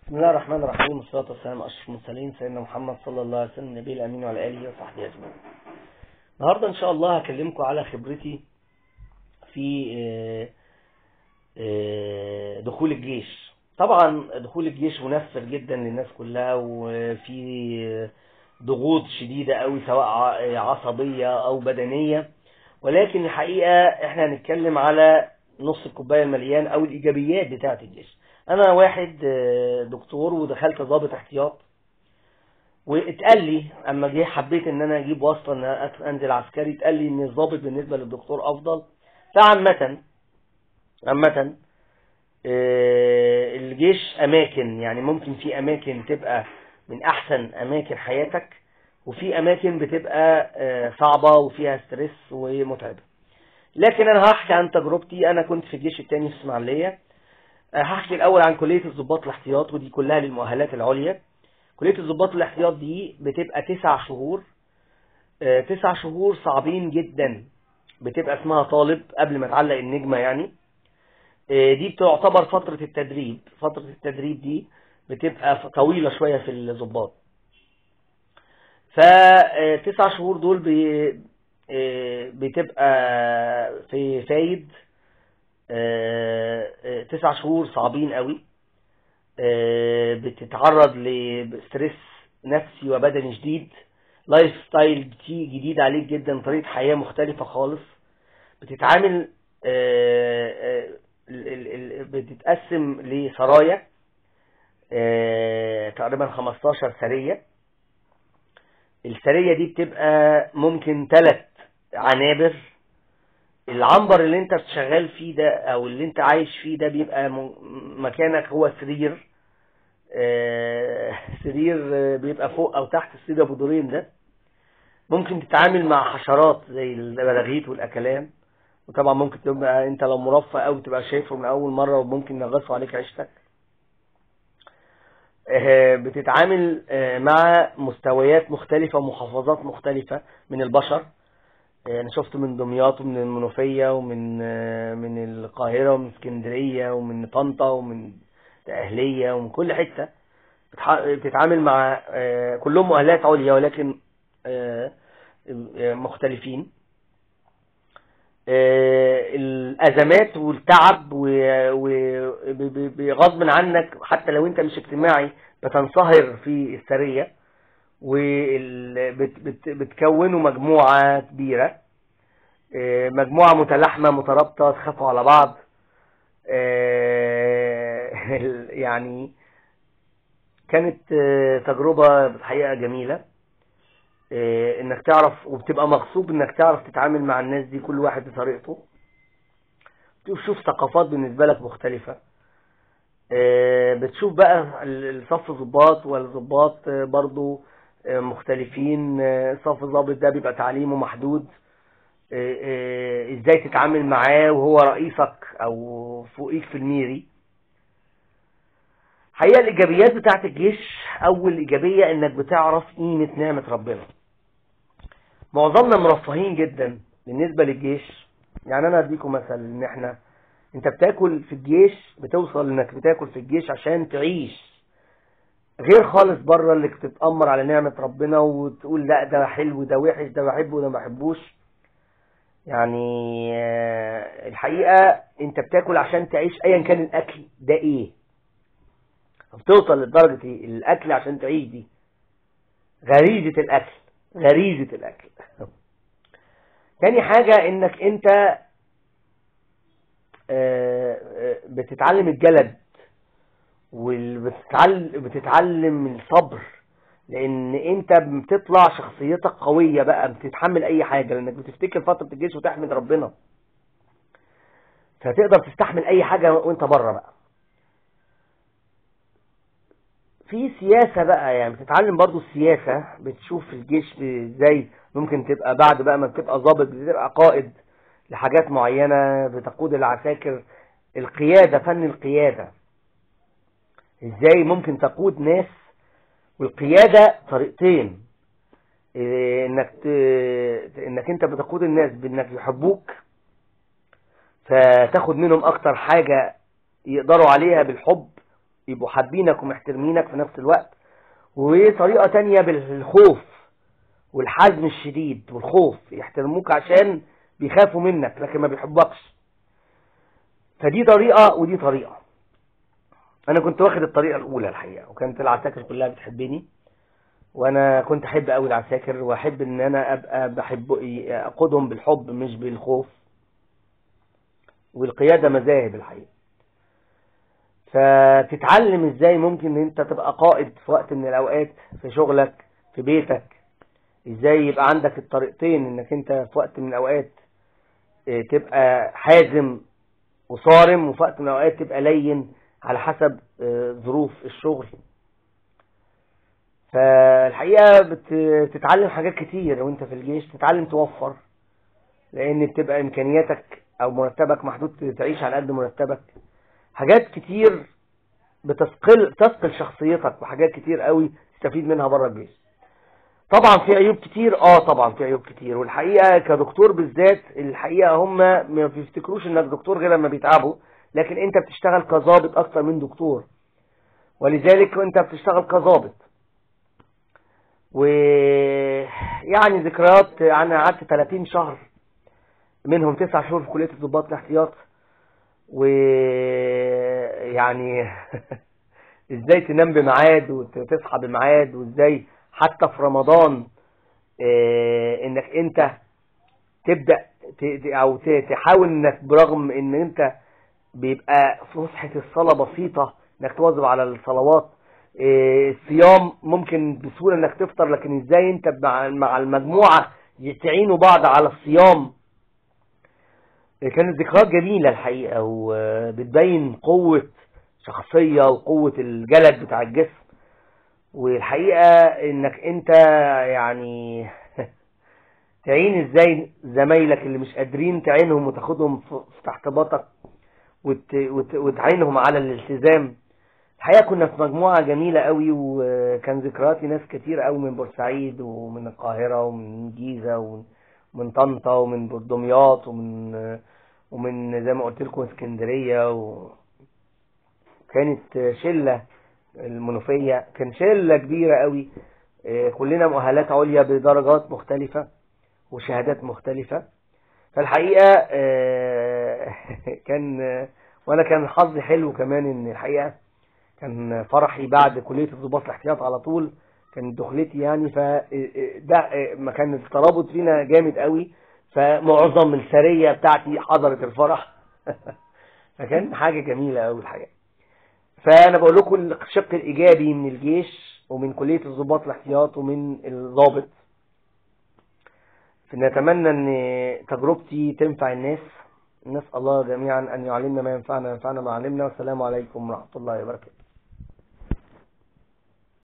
بسم الله الرحمن الرحيم، والصلاة والسلام على أشرف المرسلين سيدنا محمد صلى الله عليه وسلم النبي الأمين وعلى آله وصحبه أجمعين. النهارده إن شاء الله هكلمكم على خبرتي في دخول الجيش. طبعا دخول الجيش منفر جدا للناس كلها، وفي ضغوط شديدة قوي سواء عصبية أو بدنية، ولكن الحقيقة احنا هنتكلم على نص الكوباية المليان أو الإيجابيات بتاعة الجيش. انا واحد دكتور ودخلت ضابط احتياط، واتقال لي اما جه حبيت ان انا اجيب واسطه ان انزل عسكري، اتقال لي ان الضابط بالنسبه للدكتور افضل. فعامه الجيش اماكن، يعني ممكن في اماكن تبقى من احسن اماكن حياتك، وفي اماكن بتبقى صعبه وفيها ستريس ومتعبه. لكن انا هحكي عن تجربتي. انا كنت في الجيش الثاني في اسماعيليه. هحكي الأول عن كلية الضباط الاحتياط، ودي كلها للمؤهلات العليا. كلية الضباط الاحتياط دي بتبقى 9 شهور. 9 شهور صعبين جدا. بتبقى اسمها طالب قبل ما تعلق النجمة يعني. دي بتعتبر فترة التدريب. فترة التدريب دي بتبقى طويلة شوية في الضباط. ف9 شهور دول بتبقى في فايد. 9 شهور صعبين قوي. بتتعرض لستريس نفسي وبدني شديد، لايف ستايل جديد عليك جدا، طريقة حياة مختلفة خالص. بتتعامل بتتقسم لسرايا، تقريبا 15 سرية. السرية دي بتبقى ممكن 3 عنابر. العنبر اللي انت بتشغل فيه ده او اللي انت عايش فيه ده بيبقى مكانك هو سرير. سرير بيبقى فوق او تحت السرير ابو دورين ده. ممكن تتعامل مع حشرات زي البراغيث والاكلام، وطبعا ممكن تبقى انت لو مرفه او تبقى شايفه من اول مره وممكن ينغصوا عليك عيشتك. بتتعامل مع مستويات مختلفه ومحافظات مختلفه من البشر. انا شفت من دمياط ومن المنوفيه ومن القاهره ومن اسكندريه ومن طنطا ومن الاهليه ومن كل حته. بتتعامل مع كلهم مؤهلات عليا ولكن مختلفين. الازمات والتعب وغصب عنك حتى لو انت مش اجتماعي بتنصهر في السرية، وبتكونوا مجموعة كبيرة، مجموعة متلاحمة مترابطة، تخافوا على بعض. يعني كانت تجربة الحقيقة جميلة، انك تعرف وبتبقى مغصوب انك تعرف تتعامل مع الناس دي كل واحد بطريقته. بتشوف ثقافات بالنسبة لك مختلفة. بتشوف بقى الصف ضباط والضباط برضو مختلفين. صف ضابط ده بيبقى تعليمه محدود. ازاي تتعامل معاه وهو رئيسك او فوقيك في الميري. حقيقة الايجابيات بتاعت الجيش، اول ايجابية انك بتعرف قيمة نعمة ربنا. معظمنا مرفهين جدا بالنسبة للجيش. يعني انا اديكم مثل ان انت بتاكل في الجيش، بتوصل انك بتاكل في الجيش عشان تعيش، غير خالص بره اللي بتتأمر على نعمة ربنا وتقول لا ده حلو ده وحش ده بحبه ده ما بحبوش. يعني الحقيقة انت بتاكل عشان تعيش ايا كان الاكل ده ايه. بتوصل لدرجة الاكل عشان تعيش دي غريزة الاكل. غريزة الاكل. تاني حاجة انك انت بتتعلم الجلد، وبتتعلم الصبر، لان انت بتطلع شخصيتك قوية بقى، بتتحمل اي حاجة لانك بتفتكر فترة الجيش وتحمد ربنا، فتقدر تستحمل اي حاجة وانت بره بقى. في سياسة بقى، يعني بتتعلم برضو السياسة. بتشوف الجيش ازاي ممكن تبقى بعد بقى ما بتبقى ضابط بتبقى قائد لحاجات معينة، بتقود العساكر. القيادة، فن القيادة، ازاي ممكن تقود ناس. والقيادة طريقتين، انك انت بتقود الناس بانك يحبوك فتاخد منهم اكتر حاجة يقدروا عليها بالحب يبقوا حابينك ومحترمينك في نفس الوقت. وطريقة تانية بالخوف والحزم الشديد والخوف، يحترموك عشان بيخافوا منك لكن ما بيحبكش. فدي طريقة ودي طريقة. انا كنت واخد الطريقة الاولى الحقيقة، وكانت العساكر كلها بتحبني، وانا كنت احب قوي العساكر، واحب ان انا ابقى اقودهم بالحب مش بالخوف. والقيادة مذاهب الحقيقة. فتتعلم ازاي ممكن ان انت تبقى قائد في وقت من الاوقات في شغلك في بيتك، ازاي يبقى عندك الطريقتين، انك انت في وقت من الاوقات تبقى حازم وصارم، وفي وقت من الاوقات تبقى لين على حسب ظروف الشغل. فالحقيقة بتتعلم حاجات كتير وانت في الجيش. تتعلم توفر، لان بتبقى امكانياتك او مرتبك محدود، تعيش على قد مرتبك. حاجات كتير بتثقل شخصيتك، وحاجات كتير قوي تستفيد منها بره الجيش. طبعا في عيوب كتير، طبعا في عيوب كتير. والحقيقة كدكتور بالذات، الحقيقة هم ما بيفتكروش انك دكتور غير لما بيتعبوا، لكن انت بتشتغل كظابط اكتر من دكتور، ولذلك انت بتشتغل كظابط. ويعني ذكريات، انا قعدت 30 شهر منهم 9 شهور في كلية الضباط الاحتياط. ويعني ازاي تنام بميعاد وتصحى بميعاد، وازاي حتى في رمضان انك انت تبدأ او تحاول انك برغم ان انت بيبقى فسحة الصلاة بسيطة، انك تواظب على الصلوات. الصيام ممكن بسهولة انك تفطر، لكن ازاي انت مع المجموعة تعينوا بعض على الصيام. كانت ذكريات جميلة الحقيقة، وبتبين قوة شخصية وقوة الجلد بتاع الجسم. والحقيقة انك انت يعني تعين ازاي زمايلك اللي مش قادرين، تعينهم وتاخدهم تحت باطك وتعينهم على الالتزام. الحقيقة كنا في مجموعة جميلة قوي، وكان ذكرياتي ناس كتير قوي من بورسعيد ومن القاهرة ومن جيزة ومن طنطا ومن دمياط ومن زي ما قلت لكم اسكندرية. وكانت شلة المنوفية، كان شلة كبيرة قوي، كلنا مؤهلات عليا بدرجات مختلفة وشهادات مختلفة. فالحقيقة وانا كان حظي حلو كمان، ان الحقيقة كان فرحي بعد كلية الضباط الاحتياط على طول كانت دخلتي يعني. فده ما كان الترابط فينا جامد قوي، فمعظم السرية بتاعتي حضرت الفرح. فكان حاجة جميلة قوي الحقيقة. فانا بقول لكم الشق الايجابي من الجيش ومن كلية الضباط الاحتياط ومن الضابط. فنتمنى ان تجربتي تنفع الناس. نسأل الله جميعا ان يعلمنا ما ينفعنا وينفعنا ما علمنا. والسلام عليكم ورحمة الله وبركاته.